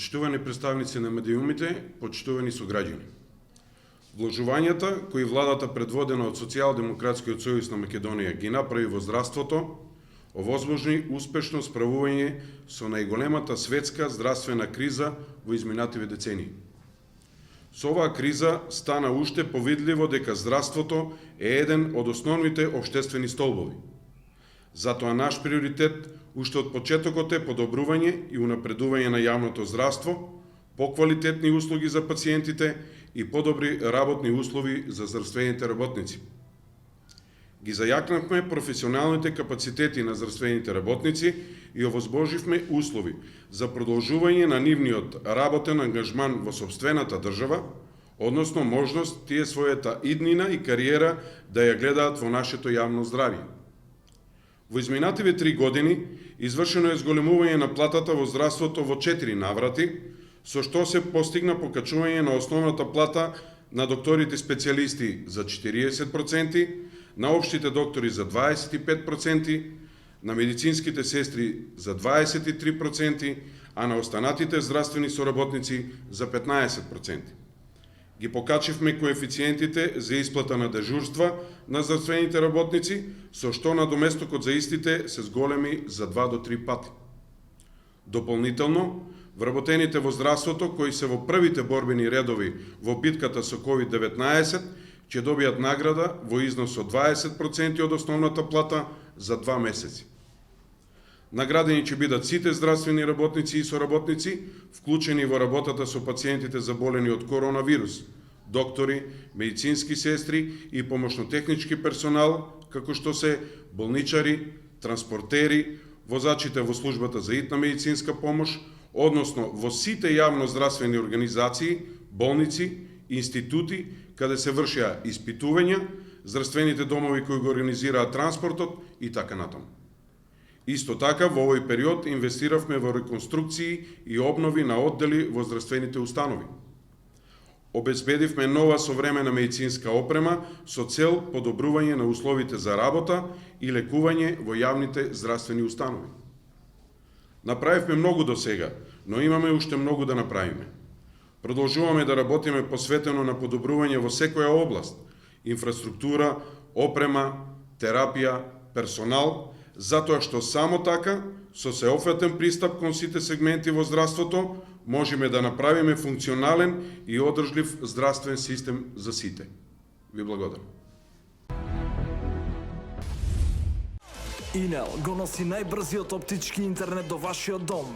почитувани представници на медиумите, почитувани сограѓани. Вложувањата кои владата предводена од Социјалдемократскиот сојуз на Македонија ги направи во здравството, овозможни успешно справување со најголемата светска здравствена криза во изминативе децении. Со оваа криза стана уште повидливо дека здравството е еден од основните општествени столбови. Затоа наш приоритет уште од почетокот е подобрување и унапредување на јавното здравство, поквалитетни услуги за пациентите и подобри работни услови за здравствените работници. Ги зајакнавме професионалните капацитети на здравствените работници и овозможивме услови за продолжување на нивниот работен ангажман во сопствената држава, односно можност тие својата иднина и кариера да ја гледаат во нашето јавно здравје. Во изминативе 3 години извршено е зголемување на платата во здравството во 4 наврати, со што се постигна покачување на основната плата на докторите специјалисти за 40%, на општите доктори за 25%, на медицинските сестри за 23%, а на останатите здравствени соработници за 15%. Ги покачивме коефициентите за исплата на дежурства на здравствените работници, со што надоместокот за истите се зголеми за 2 до 3 пати. Дополнително, вработените во здравството кои се во првите борбени редови во битката со COVID-19 ќе добијат награда во износ од 20% од основната плата за 2 месеци. Наградени ќе бидат сите здравствени работници и соработници, вклучени во работата со пациентите заболени од коронавирус, доктори, медицински сестри и помошно-технички персонал, како што се болничари, транспортери, возачите во службата за итна медицинска помош, односно во сите јавно-здравствени организации, болници, институти, каде се вршеа испитувања, здравствените домови кои го организираат транспортот и така натаму. Исто така, во овој период инвестиравме во реконструкции и обнови на оддели во здравствените установи. Обезбедивме нова современа медицинска опрема со цел подобрување на условите за работа и лекување во јавните здравствени установи. Направивме многу до сега, но имаме уште многу да направиме. Продолжуваме да работиме посветено на подобрување во секоја област, инфраструктура, опрема, терапија, персонал, затоа што само така, со сеопфатен пристап кон сите сегменти во здравството, можеме да направиме функционален и одржлив здравствен систем за сите. Ви благодарам. Инел го носи најбрзиот оптички интернет до вашиот дом.